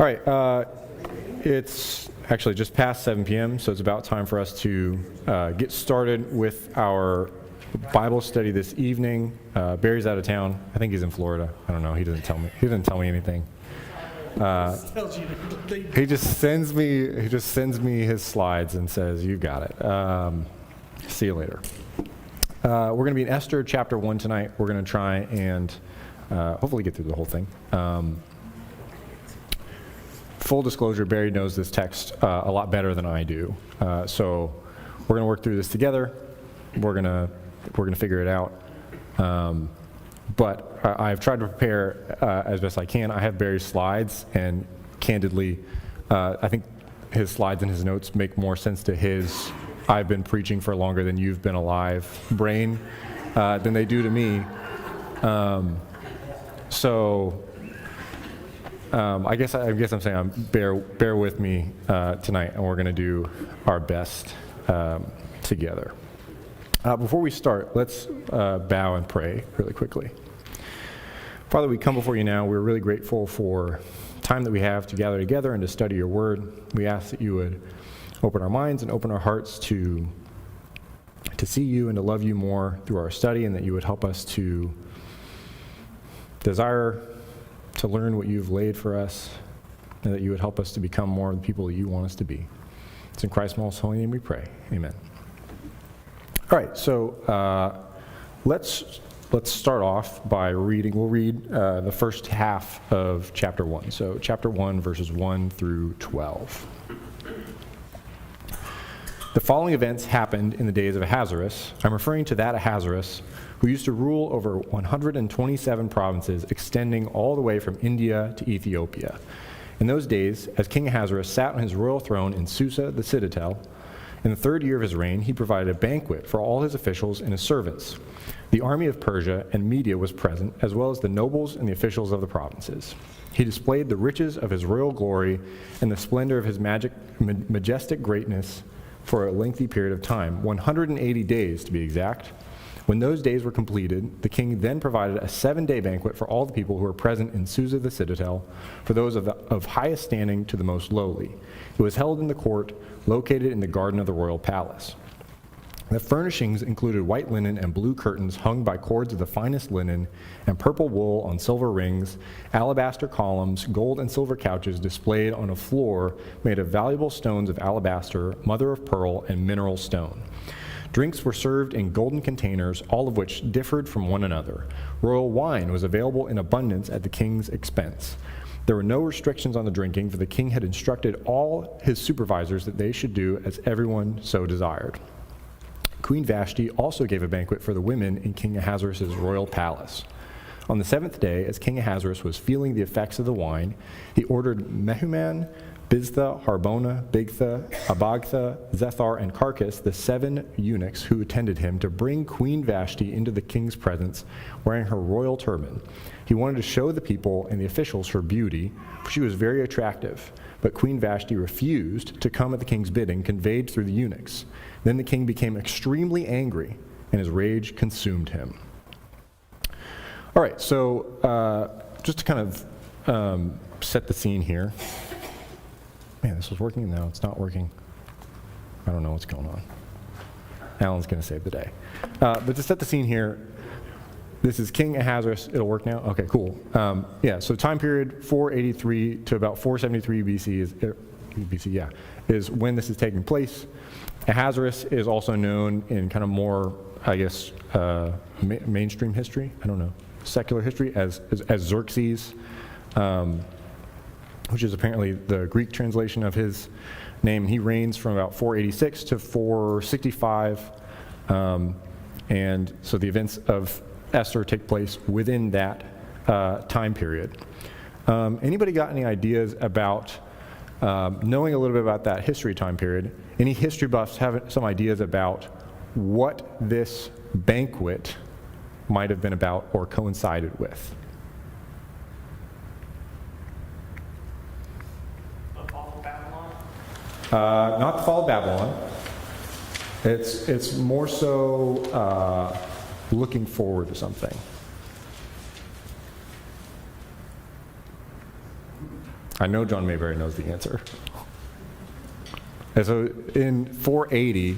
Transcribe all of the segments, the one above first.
All right, it's actually just past 7 p.m., so it's about time for us to get started with our Bible study this evening. Barry's out of town. I think he's in Florida. I don't know. He doesn't tell me. He doesn't tell me anything. He just sends me his slides and says, "You got it. See you later." We're going to be in Esther chapter 1 tonight. We're going to try and hopefully get through the whole thing. Full disclosure, Barry knows this text a lot better than I do. So we're going to work through this together. We're going to figure it out. But I've tried to prepare as best I can. I have Barry's slides, and candidly, I think his slides and his notes make more sense to his "I've been preaching for longer than you've been alive" brain than they do to me. I guess I'm saying bear with me tonight, and we're going to do our best together. Before we start, let's bow and pray really quickly. Father, we come before you now. We're really grateful for time that we have to gather together and to study your word. We ask that you would open our minds and open our hearts to see you and to love you more through our study, and that you would help us to desire to learn what you've laid for us, and that you would help us to become more of the people that you want us to be. It's in Christ's most holy name we pray. Amen. All right, so let's start off by reading. We'll read the first half of chapter 1. So chapter 1, verses 1 through 12. The following events happened in the days of Ahasuerus. I'm referring to that Ahasuerus who used to rule over 127 provinces, extending all the way from India to Ethiopia. In those days, as King Ahasuerus sat on his royal throne in Susa, the citadel, in the third year of his reign, he provided a banquet for all his officials and his servants. The army of Persia and Media was present, as well as the nobles and the officials of the provinces. He displayed the riches of his royal glory and the splendor of his majestic greatness for a lengthy period of time, 180 days to be exact. When those days were completed, the king then provided a 7-day banquet for all the people who were present in Susa the citadel, for those of highest standing to the most lowly. It was held in the court located in the garden of the royal palace. The furnishings included white linen and blue curtains hung by cords of the finest linen, and purple wool on silver rings, alabaster columns, gold and silver couches displayed on a floor made of valuable stones of alabaster, mother of pearl, and mineral stone. Drinks were served in golden containers, all of which differed from one another. Royal wine was available in abundance at the king's expense. There were no restrictions on the drinking, for the king had instructed all his supervisors that they should do as everyone so desired. Queen Vashti also gave a banquet for the women in King Ahasuerus' royal palace. On the 7th day, as King Ahasuerus was feeling the effects of the wine, he ordered Mehuman, Biztha, Harbona, Bigtha, Abagtha, Zethar, and Carcass, the 7 eunuchs who attended him, to bring Queen Vashti into the king's presence wearing her royal turban. He wanted to show the people and the officials her beauty, for she was very attractive. But Queen Vashti refused to come at the king's bidding, conveyed through the eunuchs. Then the king became extremely angry, and his rage consumed him. All right, so just to kind of set the scene here. Man, this was working? No, it's not working. I don't know what's going on. Alan's going to save the day. But to set the scene here, this is King Ahasuerus. It'll work now? Okay, cool. So time period 483 to about 473 BC is when this is taking place. Ahasuerus is also known in kind of more, I guess, mainstream history, secular history, as Xerxes, which is apparently the Greek translation of his name. He reigns from about 486 to 465, and so the events of Esther take place within that time period. Anybody got any ideas about knowing a little bit about that history time period? Any history buffs have some ideas about what this banquet might have been about or coincided with? The fall of Babylon? Not the fall of Babylon. It's more so looking forward to something. I know John Mayberry knows the answer. And so in 480,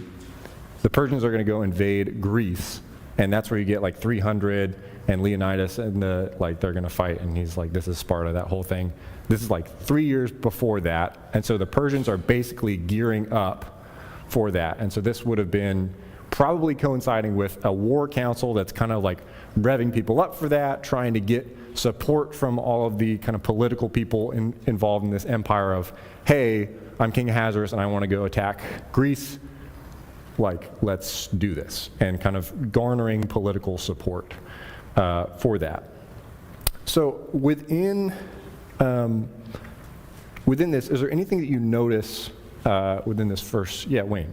the Persians are going to go invade Greece, and that's where you get like 300 and Leonidas, and they're going to fight, and he's like, this is Sparta, that whole thing. This is like 3 years before that, and so the Persians are basically gearing up for that. And so this would have been probably coinciding with a war council that's kind of like revving people up for that, trying to get support from all of the kind of political people involved in this empire of, hey, I'm King Ahasuerus and I want to go attack Greece, like, let's do this, and kind of garnering political support for that. So within this, is there anything that you notice within this first, Wayne?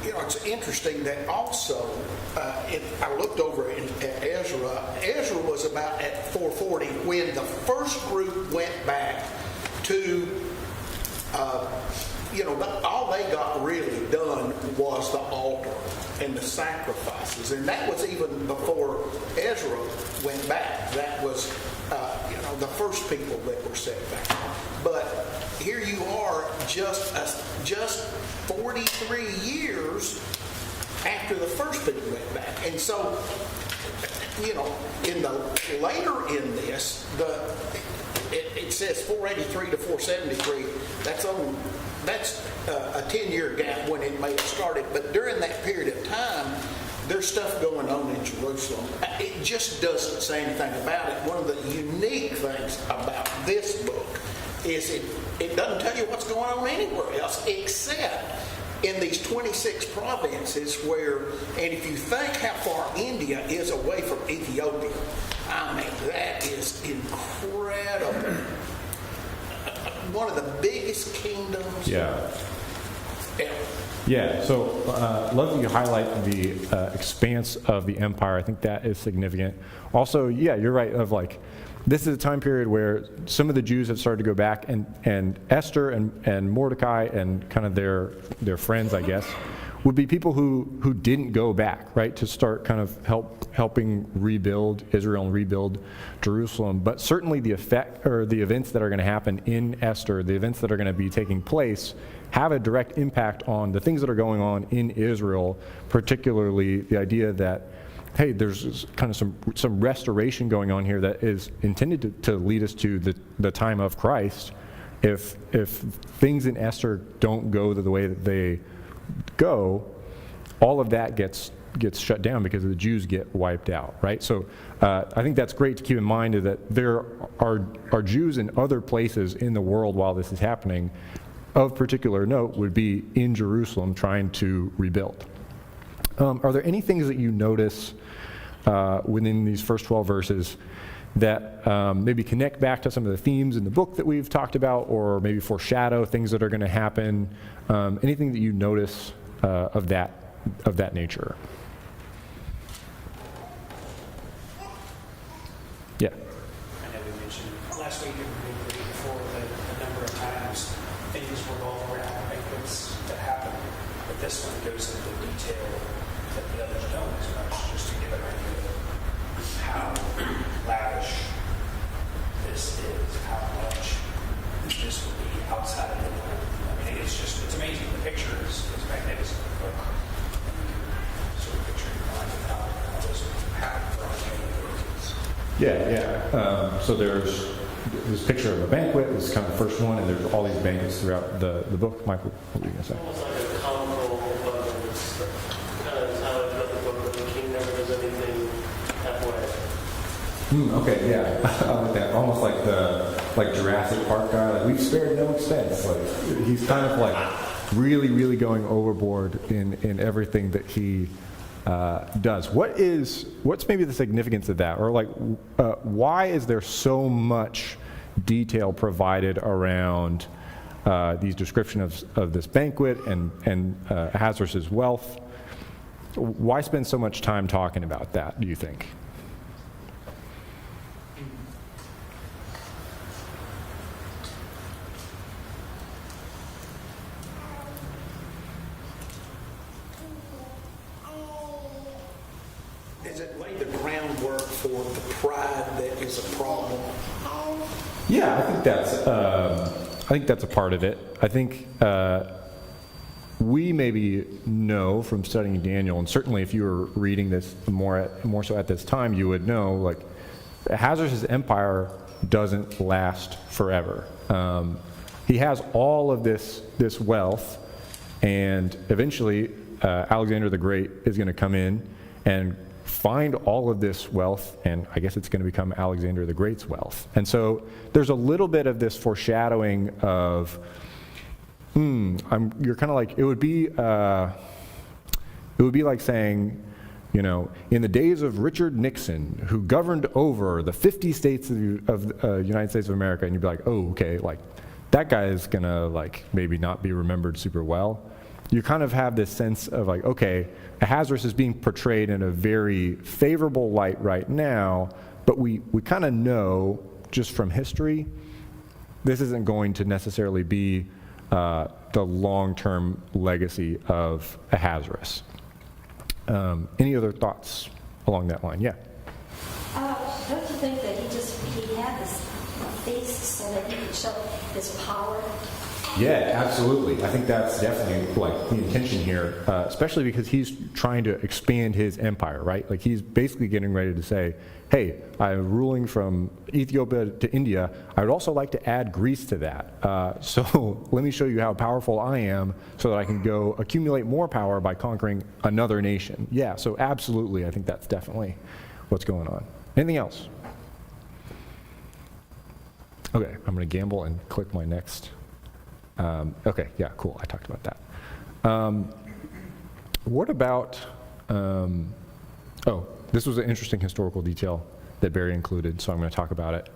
You know, it's interesting that also, I looked over at Ezra. Ezra was about at 440 when the first group went back to, all they got really done was the altar and the sacrifices. And that was even before Ezra went back. That was, the first people that were set back. But here you are just 43 years after the first people went back. And so, later in this, it says 483 to 473. That's a 10-year gap when it may have started. But during that period of time, there's stuff going on in Jerusalem. It just doesn't say anything about it. One of the unique things about this book is it doesn't tell you what's going on anywhere else except in these 26 provinces where, and if you think how far India is away from Ethiopia, I mean, that is incredible. One of the biggest kingdoms ever. Yeah, so love that you highlight the expanse of the empire. I think that is significant. Also, you're right, of like, this is a time period where some of the Jews have started to go back, and Esther and Mordecai and kind of their friends, I guess, would be people who didn't go back, right, to start kind of helping rebuild Israel and rebuild Jerusalem. But certainly the effect or the events that are going to happen in Esther, the events that are going to be taking place, have a direct impact on the things that are going on in Israel, particularly the idea that, hey, there's kind of some restoration going on here that is intended to lead us to the time of Christ. If things in Esther don't go the way that they go, all of that gets shut down because the Jews get wiped out, right? So I think that's great to keep in mind, is that there are Jews in other places in the world while this is happening. Of particular note would be in Jerusalem trying to rebuild. Are there any things that you notice within these first 12 verses that maybe connect back to some of the themes in the book that we've talked about, or maybe foreshadow things that are going to happen? Anything that you notice of that nature? Yeah. I know we mentioned last week and before the number of times things revolve around banquets that happen, but this one goes into detail that the others don't as much, just to give an idea of how lavish this is, how much this would be outside of the norm. I mean, it's amazing. The picture is magnificent. But sort of picture in mind of how this would happen for us. So there's this picture of a banquet. This is kind of the first one, and there's all these banquets throughout the book. Michael, what were you going to say? Almost like a comical abundance. Kind of how I felt the book, but the king never does anything halfway. Okay, yeah, I like that. Almost like Jurassic Park guy. Like, we've spared no expense. Like, he's kind of like really, really going overboard in everything that he does. What's maybe the significance of that, or like why is there so much detail provided around these descriptions of this banquet and Ahasuerus' wealth? Why spend so much time talking about that, do you think? Is it lay the groundwork for the pride that is a problem Yeah, I think that's a part of it. I think we maybe know from studying Daniel, and certainly if you were reading this more so at this time, you would know, like, Ahasuerus' empire doesn't last forever. He has all of this wealth, and eventually Alexander the Great is going to come in and find all of this wealth, and I guess it's going to become Alexander the Great's wealth. And so there's a little bit of this foreshadowing of, you're kind of like, it would be like saying, you know, in the days of Richard Nixon, who governed over the 50 states of the United States of America, and you'd be like, oh, okay, like, that guy is gonna, like, maybe not be remembered super well. You kind of have this sense of, like, okay, Ahasuerus is being portrayed in a very favorable light right now, but we kind of know, just from history, this isn't going to necessarily be the long-term legacy of Ahasuerus. Any other thoughts along that line? Yeah. Don't you think that he had this feast so that he could show his power? Yeah, absolutely. I think that's definitely, like, the intention here, especially because he's trying to expand his empire, right? Like, he's basically getting ready to say, hey, I'm ruling from Ethiopia to India. I would also like to add Greece to that. So let me show you how powerful I am so that I can go accumulate more power by conquering another nation. Yeah, so absolutely, I think that's definitely what's going on. Anything else? Okay, I'm going to gamble and click my next. Okay, yeah, cool. I talked about that. What about, this was an interesting historical detail that Barry included, so I'm going to talk about it,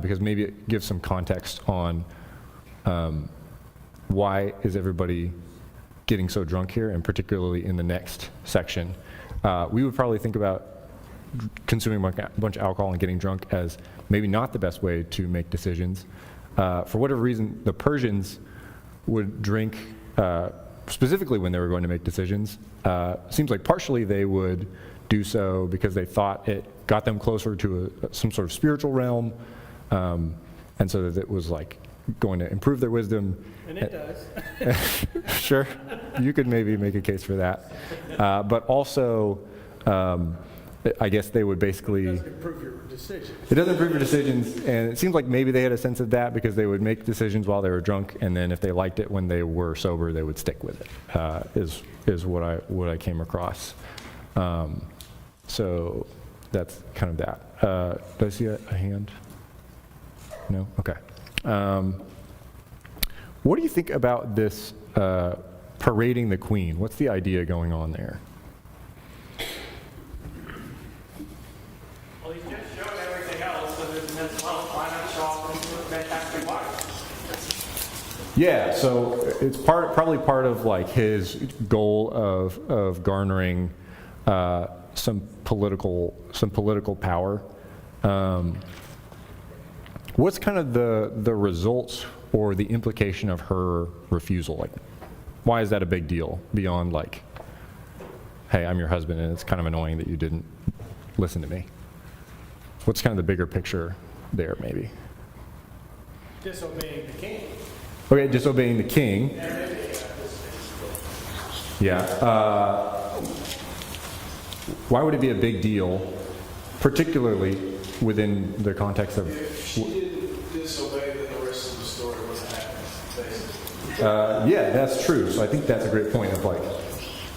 because maybe it gives some context on why is everybody getting so drunk here, and particularly in the next section. We would probably think about consuming a bunch of alcohol and getting drunk as maybe not the best way to make decisions. For whatever reason, the Persians would drink specifically when they were going to make decisions. Seems like partially they would do so because they thought it got them closer to some sort of spiritual realm, and so that it was like going to improve their wisdom. And it does. Sure, you could maybe make a case for that. But also, I guess they would basically... It doesn't improve your decisions. It doesn't improve your decisions, and it seems like maybe they had a sense of that because they would make decisions while they were drunk, and then if they liked it when they were sober, they would stick with it, is what I came across. So that's kind of that. Did I see a hand? No? Okay. What do you think about this parading the queen? What's the idea going on there? Well, he's just showing everything else, so there's this well, why not show off the fantastic wife? Yeah, so it's probably part of like his goal of garnering some political power. What's kind of the results or the implication of her refusal? Like, why is that a big deal beyond like, hey, I'm your husband and it's kind of annoying that you didn't listen to me? What's kind of the bigger picture there, maybe? Disobeying the king. Okay, disobeying the king. Yeah. Why would it be a big deal, particularly within the context of... If she didn't disobey, then the rest of the story wasn't happening, basically. Yeah, that's true. So I think that's a great point of like,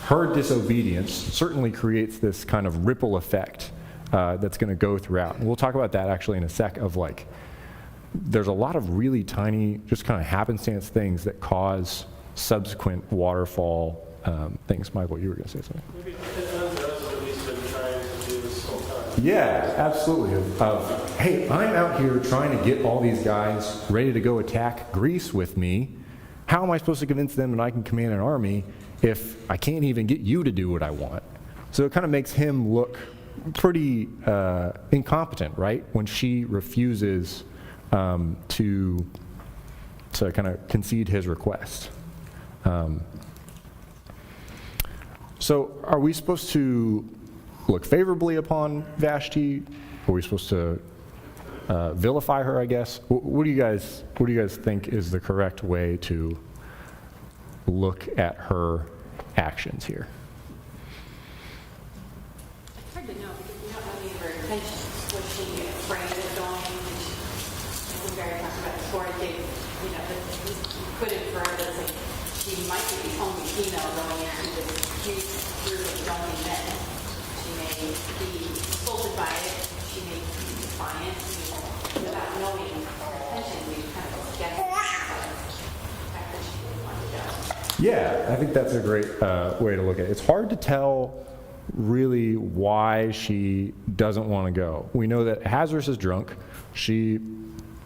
her disobedience certainly creates this kind of ripple effect that's going to go throughout. And we'll talk about that actually in a sec of like, there's a lot of really tiny, just kind of happenstance things that cause subsequent waterfall things. Michael, you were going to say something. Maybe that's what he's been trying to do this whole time. Yeah, absolutely. Hey, I'm out here trying to get all these guys ready to go attack Greece with me. How am I supposed to convince them that I can command an army if I can't even get you to do what I want? So it kind of makes him look pretty incompetent, right? When she refuses to kind of concede his request. So are we supposed to look favorably upon Vashti? Are we supposed to vilify her, I guess. What do you guys think is the correct way to look at her actions here? It's hard to know because we don't know any of her intentions. Was she afraid of going? We already talked about before. I think, you could infer that she might be the only female going into this huge group of only men. She may be insulted by it. She may be defiant. Without knowing her intention, we kind of guess the fact that she didn't want to go. Yeah, I think that's a great way to look at it. It's hard to tell really why she doesn't want to go. We know that Ahasuerus is drunk. She,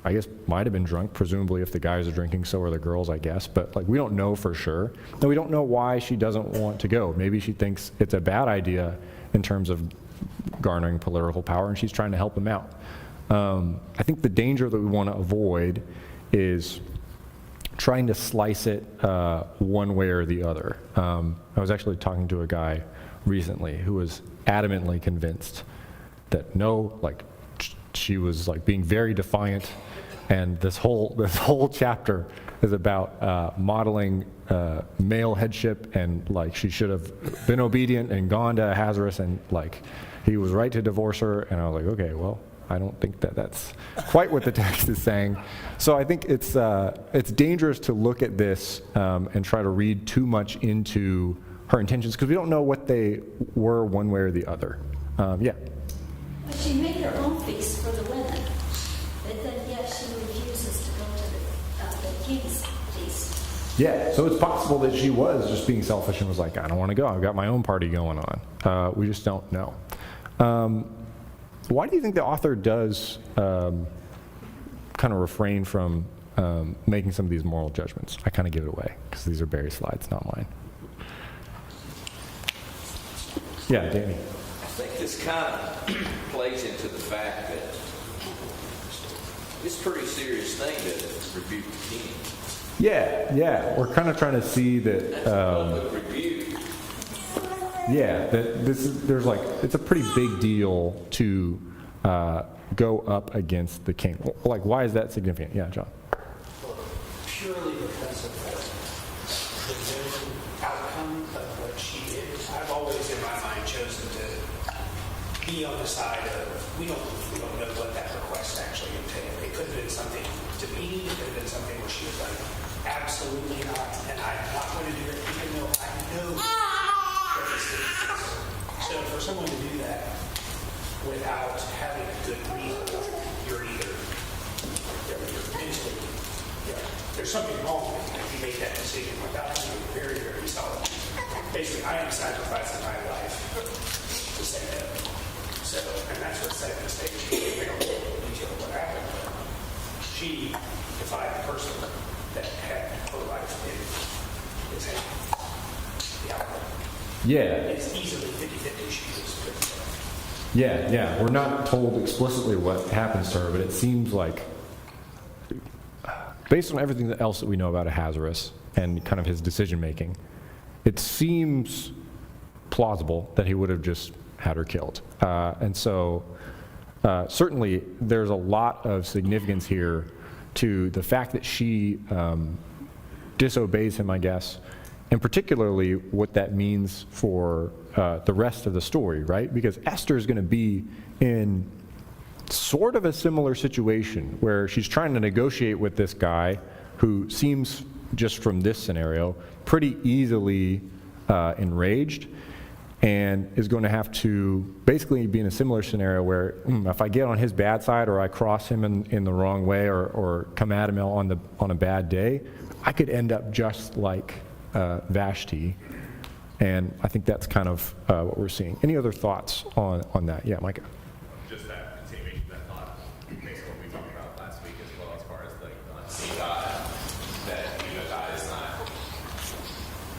I guess, might have been drunk. Presumably, if the guys are drinking, so are the girls, I guess. But we don't know for sure. And we don't know why she doesn't want to go. Maybe she thinks it's a bad idea in terms of garnering political power, and she's trying to help him out. I think the danger that we want to avoid is trying to slice it one way or the other. I was actually talking to a guy recently who was adamantly convinced that she was being very defiant, and this whole chapter is about modeling male headship, and she should have been obedient and gone to Ahasuerus, and he was right to divorce her. And I was like, okay, well, I don't think that that's quite what the text is saying. So I think it's dangerous to look at this and try to read too much into her intentions, because we don't know what they were one way or the other. Yeah. But she made her own feast for the women. But then, yet she refuses to go to the king's feast. Yeah, so it's possible that she was just being selfish and was like, I don't want to go. I've got my own party going on. We just don't know. Why do you think the author does kind of refrain from making some of these moral judgments? I kind of give it away because these are Barry's slides, not mine. Yeah, Danny. I think this kind of plays into the fact that it's a pretty serious thing to rebuke the king. Yeah. We're kind of trying to see that. Public rebuke. Yeah, that it's a pretty big deal to go up against the king. Why is that significant? Yeah, John. Purely because of the known outcome of what she did. I've always, in my mind, chosen to be on the side of we don't know what that request actually entailed. It could have been something demeaning. It could have been something where she was like, absolutely not, and I'm not going to do it, even though I know what this is. So for someone to do that without having a good reason, you're either mentally, there's something wrong with you if you make that decision without being very, very solid. Basically, I am sacrificing my life to say no. So, and that's what set the stage. We don't know the detail of what happened, but she defied the person that had her life in his hand. The outcome. Yeah. It's easily 50-50 she was good. Yeah. We're not told explicitly what happens to her, but it seems like, based on everything else that we know about Ahasuerus and kind of his decision-making, it seems plausible that he would have just had her killed. And so certainly there's a lot of significance here to the fact that she disobeys him, I guess, and particularly what that means for the rest of the story, right? Because Esther is going to be in sort of a similar situation where she's trying to negotiate with this guy who seems, just from this scenario, pretty easily enraged, and is going to have to basically be in a similar scenario where if I get on his bad side or I cross him in the wrong way or come at him on a bad day, I could end up just like Vashti. And I think that's kind of what we're seeing. Any other thoughts on that? Yeah, Micah. Just that continuation of that thought, based on what we talked about last week as well, as far as the unseen God, that God is not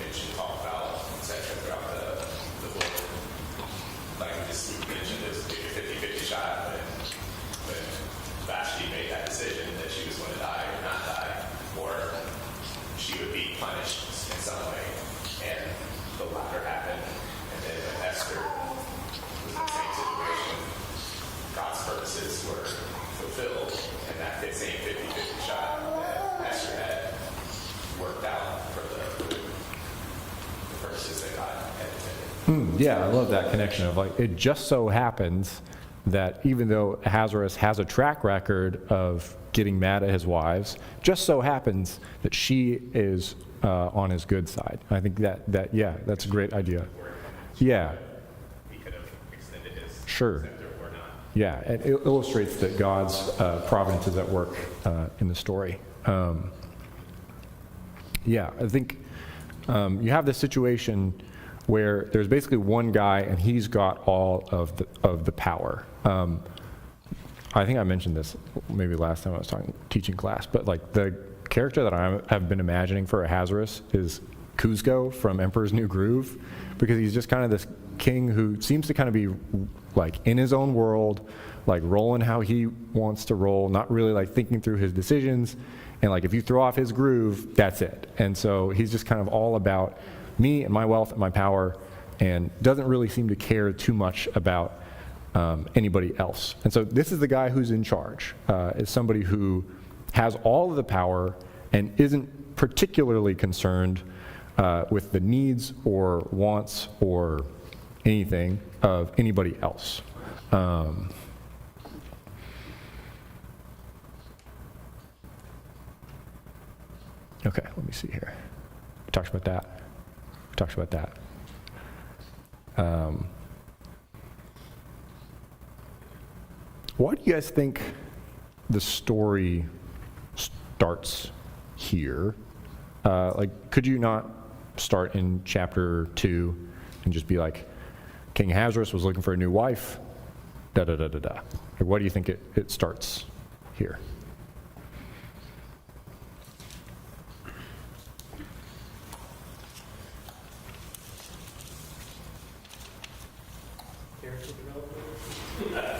mentioned, talked about, etc. throughout the book. Like we just mentioned, it was maybe a 50-50 shot when Vashti made that decision that she was going to die or not die, or she would be punished in some way, and the latter happened. And then Esther was in the same situation Yeah, I love that connection of like, it just so happens that even though Ahasuerus has a track record of getting mad at his wives, just so happens that she is on his good side. I think yeah, that's a great idea. Yeah. He could have extended his Sure. scepter or not. Yeah, it illustrates that God's providence is at work in the story. Yeah, I think you have this situation where there's basically one guy and he's got all of the power. I think I mentioned this maybe last time I was teaching class, but like the character that I have been imagining for Ahasuerus is Kuzco from Emperor's New Groove, because he's just kind of this king who seems to kind of be like in his own world, like rolling how he wants to roll, not really like thinking through his decisions. And like if you throw off his groove, that's it. And so he's just kind of all about me and my wealth and my power, and doesn't really seem to care too much about anybody else. And so this is the guy who's in charge, is somebody who has all of the power and isn't particularly concerned with the needs or wants or anything of anybody else. Okay, let me see here. We talked about that. Why do you guys think the story starts here? Like, could you not start in chapter 2 and just be like, King Ahasuerus was looking for a new wife, da-da-da-da-da. Like, why do you think it starts here?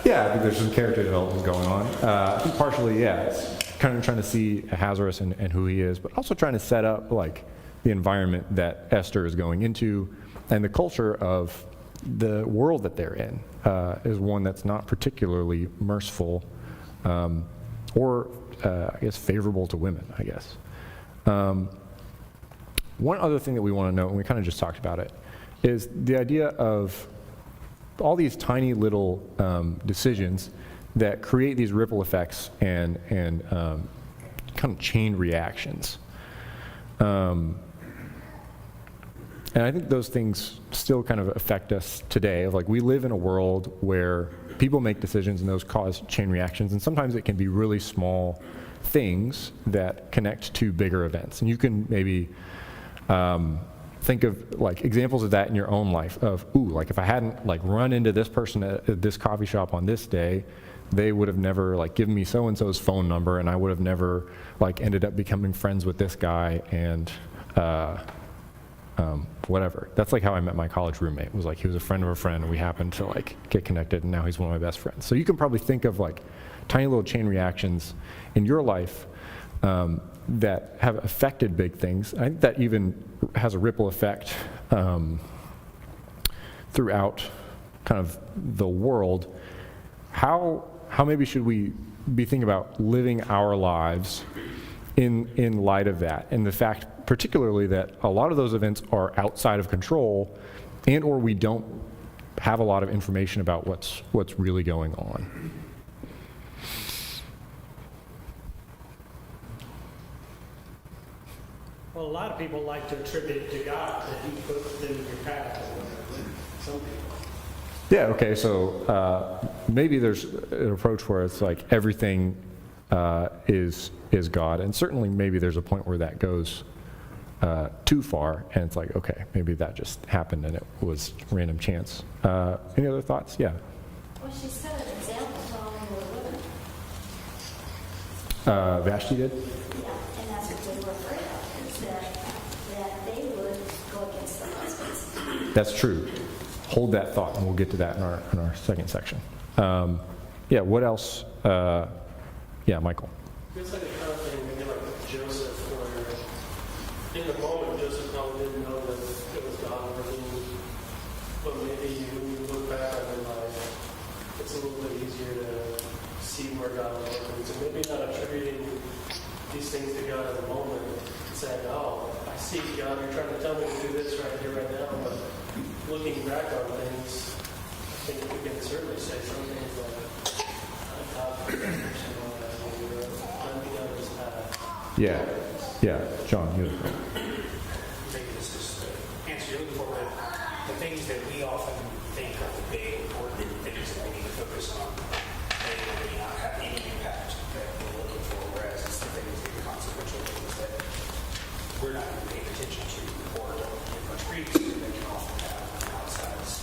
Yeah, I think there's some character development going on. I think partially, yeah, it's kind of trying to see Ahasuerus and who he is, but also trying to set up like the environment that Esther is going into, and the culture of the world that they're in is one that's not particularly merciful or, I guess, favorable to women, I guess. One other thing that we want to note, and we kind of just talked about it, is the idea of all these tiny little decisions that create these ripple effects and kind of chain reactions. And I think those things still kind of affect us today. Like, we live in a world where people make decisions and those cause chain reactions, and sometimes it can be really small things that connect to bigger events. And you can maybe think of like examples of that in your own life of, like if I hadn't like run into this person at this coffee shop on this day, they would have never like given me so-and-so's phone number, and I would have never like ended up becoming friends with this guy and whatever. That's like how I met my college roommate. It was like he was a friend of a friend, and we happened to like get connected, and now he's one of my best friends. So you can probably think of like tiny little chain reactions in your life that have affected big things. I think that even has a ripple effect throughout kind of the world. How maybe should we be thinking about living our lives in light of that, and the fact particularly that a lot of those events are outside of control, and or we don't have a lot of information about what's really going on. Well, a lot of people like to attribute it to God that He put them in your path. Some people. Yeah, okay, so maybe there's an approach where it's like everything is God, and certainly maybe there's a point where that goes too far, and it's like, okay, maybe that just happened and it was random chance. Any other thoughts? Yeah. Well, she set an example following the women. Vashti did? Yeah, and that's what they were afraid of, is that they would go against their husbands. That's true. Hold that thought, and we'll get to that in our second section. Yeah, what else? Yeah, Michael. It's like a kind of thing, maybe like Joseph, where in the moment Joseph probably didn't know that it was God working, but maybe when you look back on your life, it's a little bit easier to see where God was working. So maybe not attributing these things to God in the moment, saying, oh, I see God, you're trying to tell me to do this right here, right now, but looking back on things, I think we can certainly say some things like, God protection and all that, when we were on the other's path. Yeah, John, you have a point. Maybe this is the answer you're looking for, but the things that we often think are the big, important things that we need to focus on, they may not have any impact that we're looking for, whereas it's the things, the consequential things that we're not even paying attention to or don't give much credence to that can often have an outsized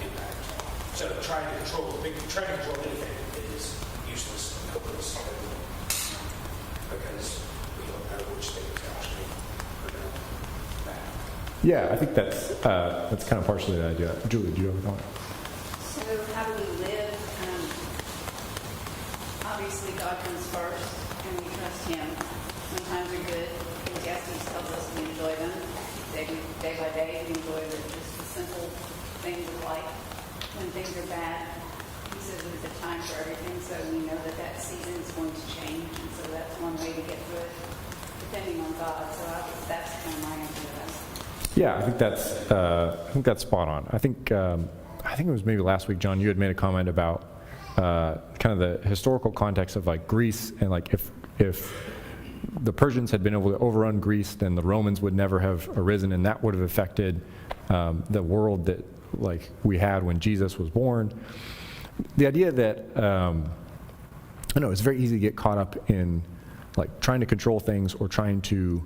impact. So trying to control anything is useless and hopeless because we don't know which things actually are going to matter. Yeah, I think that's kind of partially the idea. Julie, do you have a comment? So how do we live? Obviously, God comes first, and we trust Him. When times are good, Ecclesiastes tells us we enjoy them. Day by day, we enjoy just the simple things of life. When things are bad, He says there's a time for everything, so we know that season is going to change, and so that's one way to get through it, depending on God. So that's kind of my answer to that. Yeah, I think that's spot on. I think it was maybe last week, John, you had made a comment about kind of the historical context of like Greece, and like if the Persians had been able to overrun Greece, then the Romans would never have arisen, and that would have affected the world that like we had when Jesus was born. The idea that I know it's very easy to get caught up in like trying to control things or trying to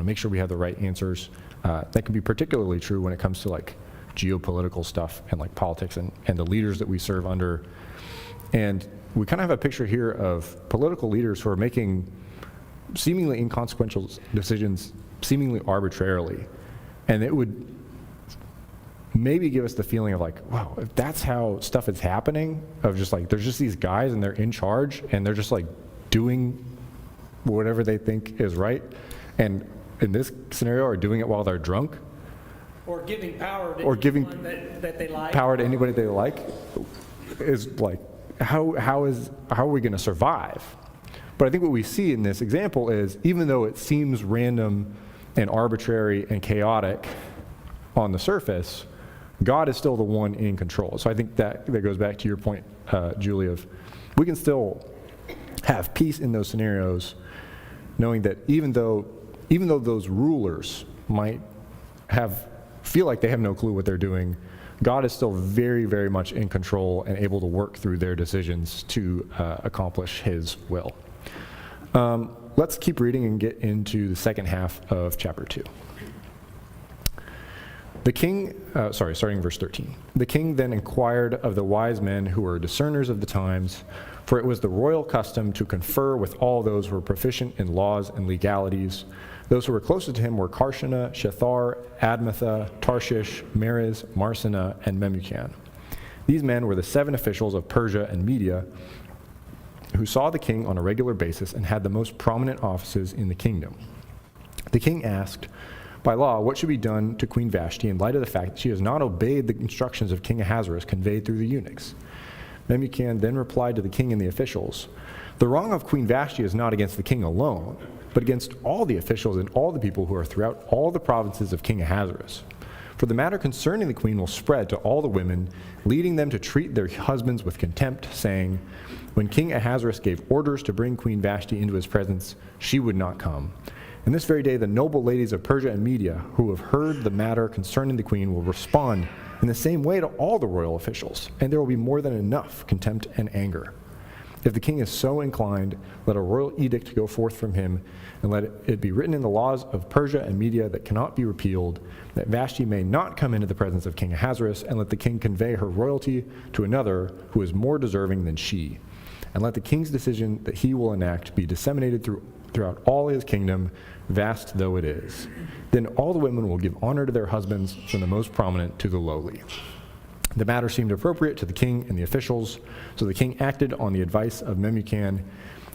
make sure we have the right answers. That can be particularly true when it comes to like geopolitical stuff and like politics and the leaders that we serve under. And we kind of have a picture here of political leaders who are making seemingly inconsequential decisions seemingly arbitrarily. And it would maybe give us the feeling of like, wow, if that's how stuff is happening, of just like there's just these guys and they're in charge and they're just like doing whatever they think is right, and in this scenario are doing it while they're drunk, Or giving power to or giving anyone that they like. power to anybody they like, is like, how are we going to survive? But I think what we see in this example is, even though it seems random and arbitrary and chaotic on the surface, God is still the one in control. So I think that goes back to your point, Julie, of we can still have peace in those scenarios, knowing that even though those rulers might feel like they have no clue what they're doing, God is still very, very much in control and able to work through their decisions to accomplish His will. Let's keep reading and get into the second half of chapter 2. The king, starting verse 13. The king then inquired of the wise men who were discerners of the times, for it was the royal custom to confer with all those who were proficient in laws and legalities. Those who were closest to him were Karshana, Shethar, Admatha, Tarshish, Meres, Marsina, and Memucan. These men were the 7 officials of Persia and Media who saw the king on a regular basis and had the most prominent offices in the kingdom. The king asked, by law, what should be done to Queen Vashti in light of the fact that she has not obeyed the instructions of King Ahasuerus conveyed through the eunuchs? Memucan then replied to the king and the officials, the wrong of Queen Vashti is not against the king alone, but against all the officials and all the people who are throughout all the provinces of King Ahasuerus. For the matter concerning the queen will spread to all the women, leading them to treat their husbands with contempt, saying, when King Ahasuerus gave orders to bring Queen Vashti into his presence, she would not come. And this very day the noble ladies of Persia and Media, who have heard the matter concerning the queen, will respond in the same way to all the royal officials, and there will be more than enough contempt and anger. If the king is so inclined, let a royal edict go forth from him, and let it be written in the laws of Persia and Media that cannot be repealed, that Vashti may not come into the presence of King Ahasuerus, and let the king convey her royalty to another who is more deserving than she. And let the king's decision that he will enact be disseminated throughout all his kingdom, vast though it is. Then all the women will give honor to their husbands, from the most prominent to the lowly. The matter seemed appropriate to the king and the officials, so the king acted on the advice of Memucan.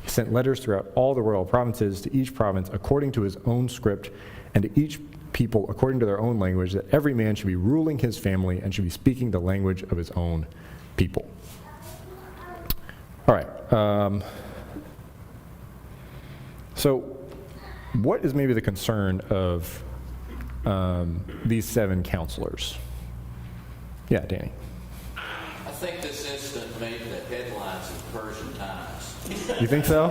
He sent letters throughout all the royal provinces, to each province according to his own script, and to each people according to their own language, that every man should be ruling his family and should be speaking the language of his own people. All right. So what is maybe the concern of these 7 counselors. Yeah, Danny. I think this incident made the headlines of Persian Times. You think so?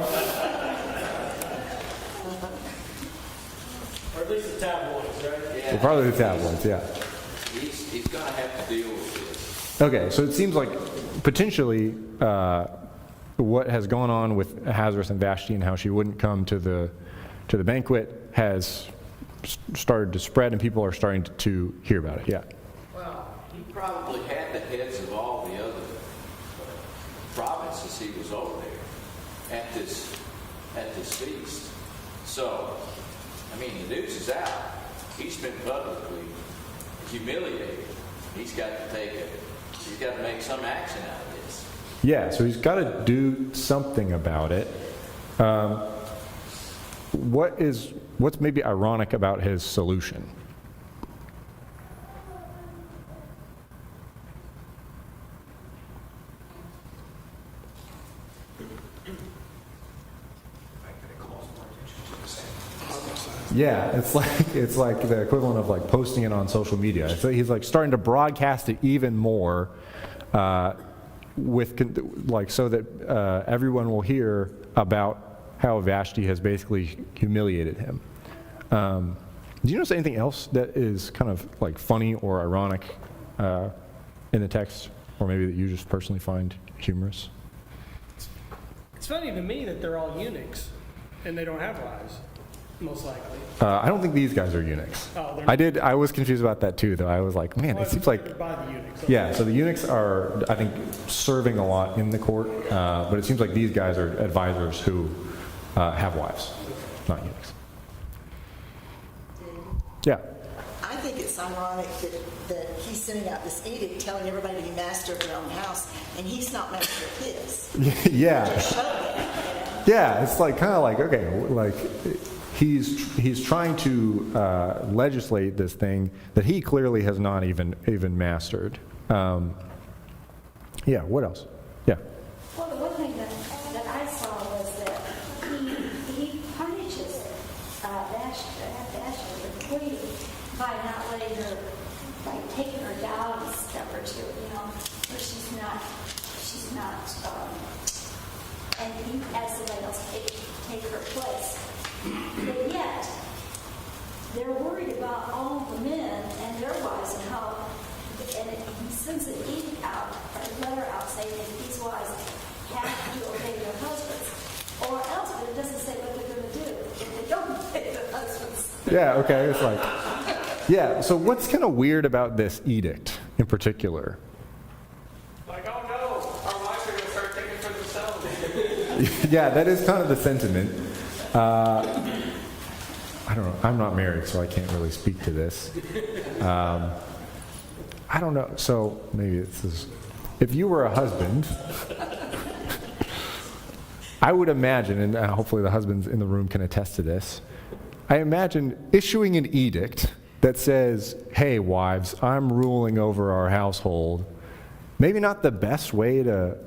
Or at least the tabloids, right? Yeah. Well, probably the tabloids, yeah. He's going to have to deal with this. Okay, so it seems like potentially what has gone on with Ahasuerus and Vashti and how she wouldn't come to the banquet has started to spread, and people are starting to hear about it. Yeah. Well, he probably had the heads of all the other provinces he was over there at this feast. So, I mean, the news is out. He's been publicly humiliated. He's got to make some action out of this. Yeah, so he's got to do something about it. What's maybe ironic about his solution? Yeah, it's like the equivalent of like posting it on social media. So he's like starting to broadcast it even more, so that everyone will hear about how Vashti has basically humiliated him. Do you notice anything else that is kind of like funny or ironic in the text, or maybe that you just personally find humorous? It's funny to me that they're all eunuchs and they don't have wives, most likely. I don't think these guys are eunuchs. Oh, they're I was confused about that too, though. I was like, man, it seems like. By the eunuchs. Yeah, so the eunuchs are, I think, serving a lot in the court, but it seems like these guys are advisors who have wives, not eunuchs. Yeah. I think it's ironic that he's sending out this edict telling everybody to be master of their own house, and he's not master of his. Yeah. Just show that, Yeah, it's like kind of like, okay, like he's trying to legislate this thing that he clearly has not even mastered. Yeah, what else? Yeah. Well, the one thing that I saw was that he punishes Vashti, the queen, by not letting her, by taking her down a step or two, where she's not, and he has somebody else take her place. But yet, they're worried about all the men and their wives and how, and he sends an edict out, a letter out saying that these wives have to obey their husbands, or else, but it doesn't say what they're going to do if they don't obey their husbands. Yeah, okay, it's like, yeah, so what's kind of weird about this edict in particular? Like, oh no, our wives are going to start thinking for themselves. Yeah, that is kind of the sentiment. I don't know. I'm not married, so I can't really speak to this. I don't know. So maybe this is, if you were a husband, I would imagine, and hopefully the husbands in the room can attest to this, I imagine issuing an edict that says, hey, wives, I'm ruling over our household. Maybe not the best way to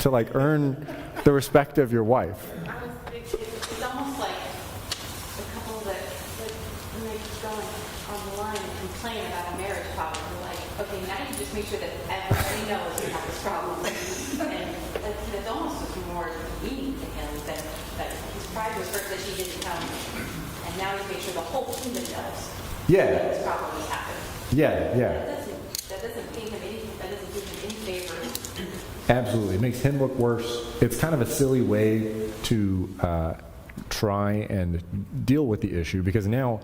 like earn the respect of your wife. It's almost like the couple that when they keep going on the line and complain about a marriage problem, they're like, okay, now you just make sure that everybody knows you have this problem. And it's almost more meaning to him that his pride was hurt that she didn't tell him. And now he's made sure the whole kingdom knows. Yeah. That this problem has happened. Yeah, yeah. That doesn't give him any favor. Absolutely. It makes him look worse. It's kind of a silly way to try and deal with the issue, because now,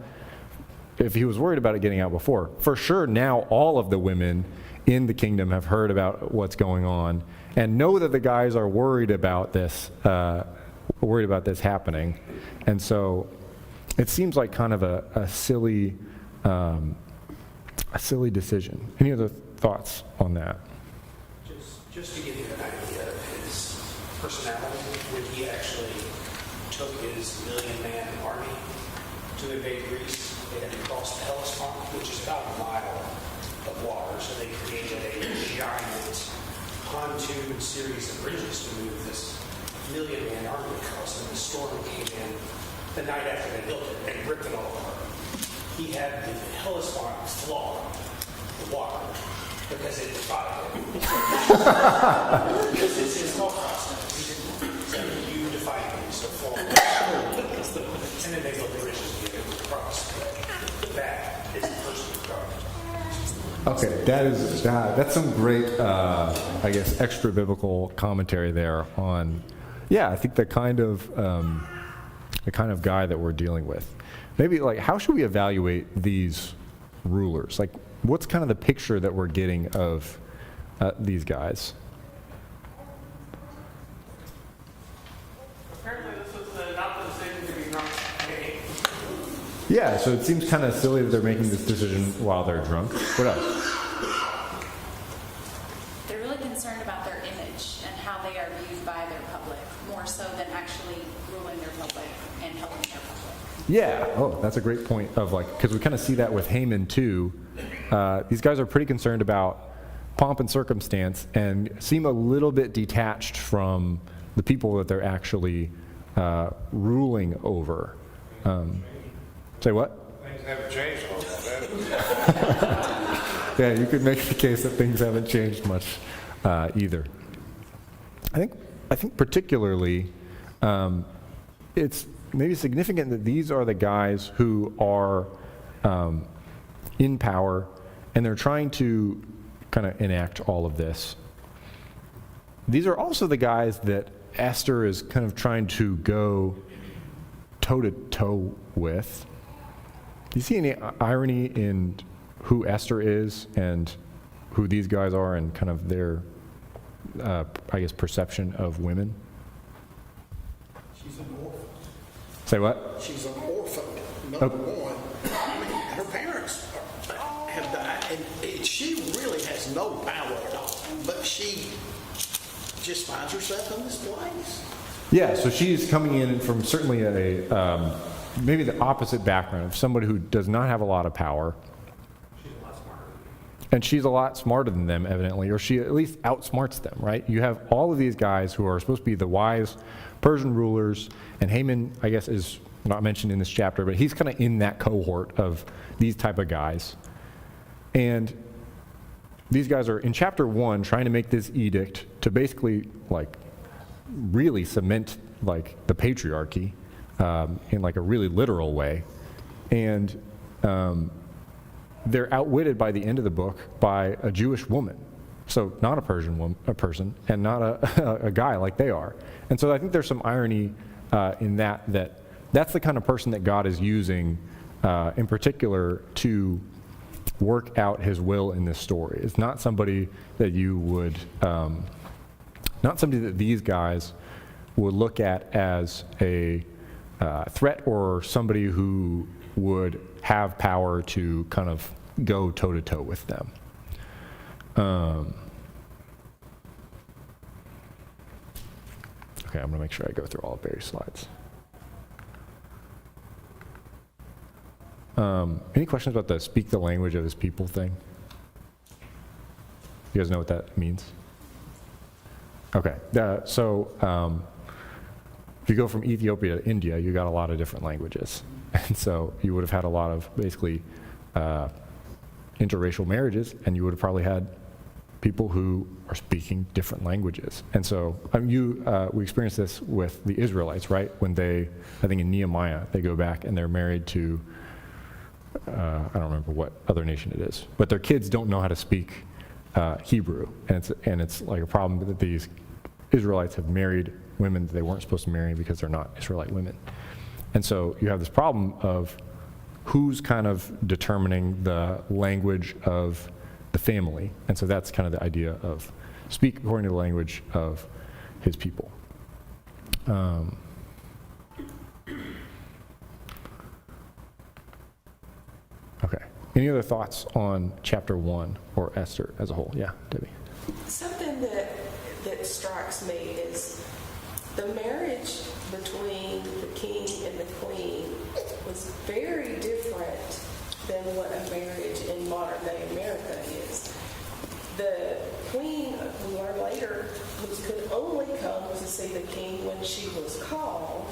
if he was worried about it getting out before, for sure now all of the women in the kingdom have heard about what's going on and know that the guys are worried about this happening. And so it seems like kind of a silly decision. Any other thoughts on that? Just to give you an idea of his personality, when he actually took his 1,000,000-man army to invade Greece, they had to cross the Hellespont, which is about a mile of water, so they created a giant pontoon series of bridges to move this 1,000,000-man army across, and the storm came in the night after they built it and ripped it all apart. he had the Hellespont flog the water because it defied him. Because it's his whole process. He didn't say, you defy me, so fall. And then they go the riches to get it across. That is personal God. Okay, that's some great, I guess, extra biblical commentary there on, I think the kind of guy that we're dealing with. Maybe like, how should we evaluate these rulers? Like, what's kind of the picture that we're getting of these guys? Apparently this was not the decision to be drunk. Yeah, so it seems kind of silly that they're making this decision while they're drunk. What else? They're really concerned about their image and how they are viewed by their public, more so than actually ruling their public and helping their public. Yeah. Oh, that's a great point of like, because we kind of see that with Haman too. These guys are pretty concerned about pomp and circumstance and seem a little bit detached from the people that they're actually ruling over. Say what? Things haven't changed a lot, have they? Yeah, you could make the case that things haven't changed much either. I think particularly it's maybe significant that these are the guys who are in power and they're trying to kind of enact all of this. These are also the guys that Esther is kind of trying to go toe-to-toe with. Do you see any irony in who Esther is and who these guys are and kind of their, I guess, perception of women? She's an orphan. Say what? She's an orphan, number one. I mean, her parents have died, and she really has no power at all. But she just finds herself in this place. Yeah, so she's coming in from certainly a maybe the opposite background of somebody who does not have a lot of power. And she's a lot smarter than them, evidently, or she at least outsmarts them, right? You have all of these guys who are supposed to be the wise Persian rulers, and Haman, I guess, is not mentioned in this chapter, but he's kind of in that cohort of these type of guys. And these guys are, in chapter 1, trying to make this edict to basically, like, really cement, like, the patriarchy in, like, a really literal way. And they're outwitted by the end of the book by a Jewish woman. So not a person, and not a guy like they are. And so I think there's some irony in that's the kind of person that God is using in particular to work out his will in this story. It's not somebody that you would, not somebody that these guys would look at as a threat or somebody who would have power to kind of go toe-to-toe with them. Okay, I'm going to make sure I go through all of Barry's slides. Any questions about the speak the language of his people thing? You guys know what that means? Okay, so if you go from Ethiopia to India, you got a lot of different languages. And so you would have had a lot of basically interracial marriages, and you would have probably had people who are speaking different languages. And so we experienced this with the Israelites, right? When I think in Nehemiah, they go back and they're married to, I don't remember what other nation it is, but their kids don't know how to speak Hebrew. And it's like a problem that these Israelites have married women that they weren't supposed to marry because they're not Israelite women. And so you have this problem of who's kind of determining the language of the family. And so that's kind of the idea of speak according to the language of his people. Okay. Any other thoughts on chapter 1 or Esther as a whole? Yeah, Debbie. Something that strikes me is the marriage between the king and the queen was very different than what a marriage in modern day America is. The queen, we learned later, could only come to see the king when she was called,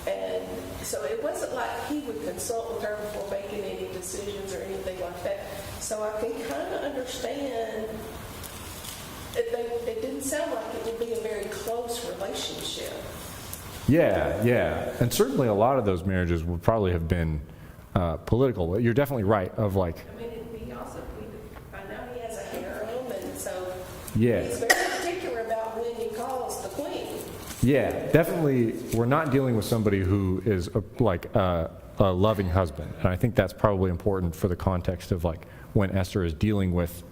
and So it wasn't like he would consult with her before making any decisions or anything like that. So I can kind of understand. It didn't sound like it would be a very close relationship. Yeah. And certainly a lot of those marriages would probably have been political. You're definitely right of like, I mean, it'd be also, I know he has a harem, and so yeah. he's very particular about when he calls the queen. Yeah, definitely we're not dealing with somebody who is a loving husband. And I think that's probably important for the context of like when Esther is dealing with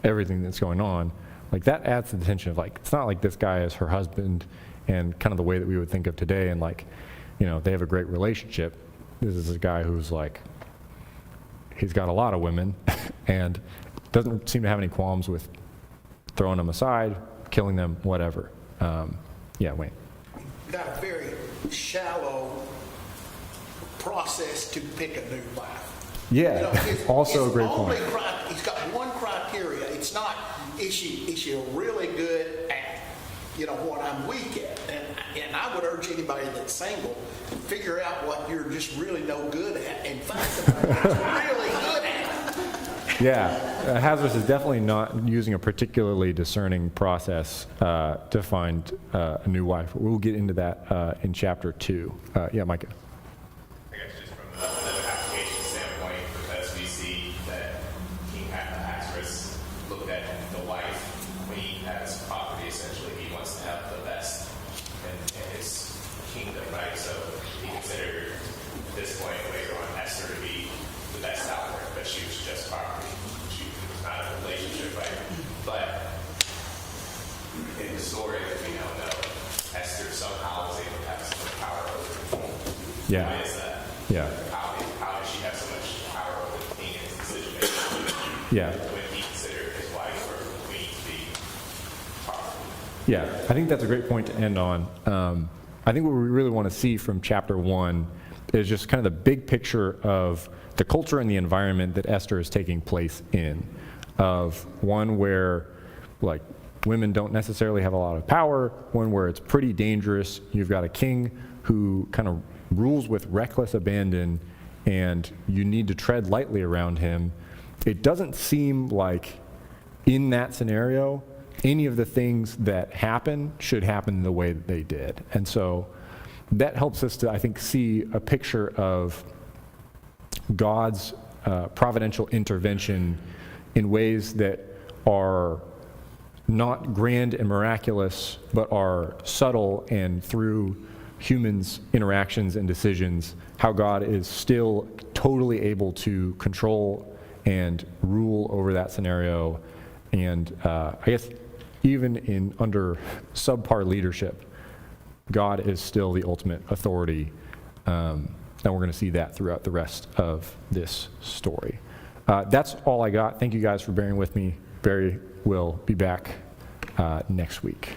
everything that's going on. Like that adds to the tension of like, it's not like this guy is her husband and kind of the way that we would think of today and like, you know, they have a great relationship. This is a guy who's like, he's got a lot of women and doesn't seem to have any qualms with throwing them aside, killing them, whatever. Yeah, Wayne. Got a very shallow process to pick a new wife. Yeah, You know, also a great point. He's got one criteria. It's not, is she really good at, you know, what I'm weak at? And I would urge anybody that's single, figure out what you're just really no good at and find somebody that's really good at. Yeah, Ahasuerus is definitely not using a particularly discerning process to find a new wife. We'll get into that in chapter 2. Yeah, Micah. I guess just from another application standpoint, because we see that King Ahasuerus looked at the wife queen as property. Essentially, he wants to have the best in his kingdom, right? So he considered at this point later on Esther to be the best out there, but she was just property. She was not a relationship, right? But in the story that we now know, Esther somehow was able to have so much power over the king. Yeah. Why is that? Yeah. How did she have so much power over the king and his decision making? Yeah. When he considered his wife or the queen to be property. Yeah, I think that's a great point to end on. I think what we really want to see from chapter 1 is just kind of the big picture of the culture and the environment that Esther is taking place in, of one where like women don't necessarily have a lot of power, one where it's pretty dangerous. You've got a king who kind of rules with reckless abandon and you need to tread lightly around him. It doesn't seem like in that scenario any of the things that happen should happen the way that they did. And so that helps us to, I think, see a picture of God's providential intervention in ways that are not grand and miraculous, but are subtle and through humans' interactions and decisions, how God is still totally able to control and rule over that scenario. And I guess even in under subpar leadership, God is still the ultimate authority. And we're going to see that throughout the rest of this story. That's all I got. Thank you guys for bearing with me. Barry will be back next week.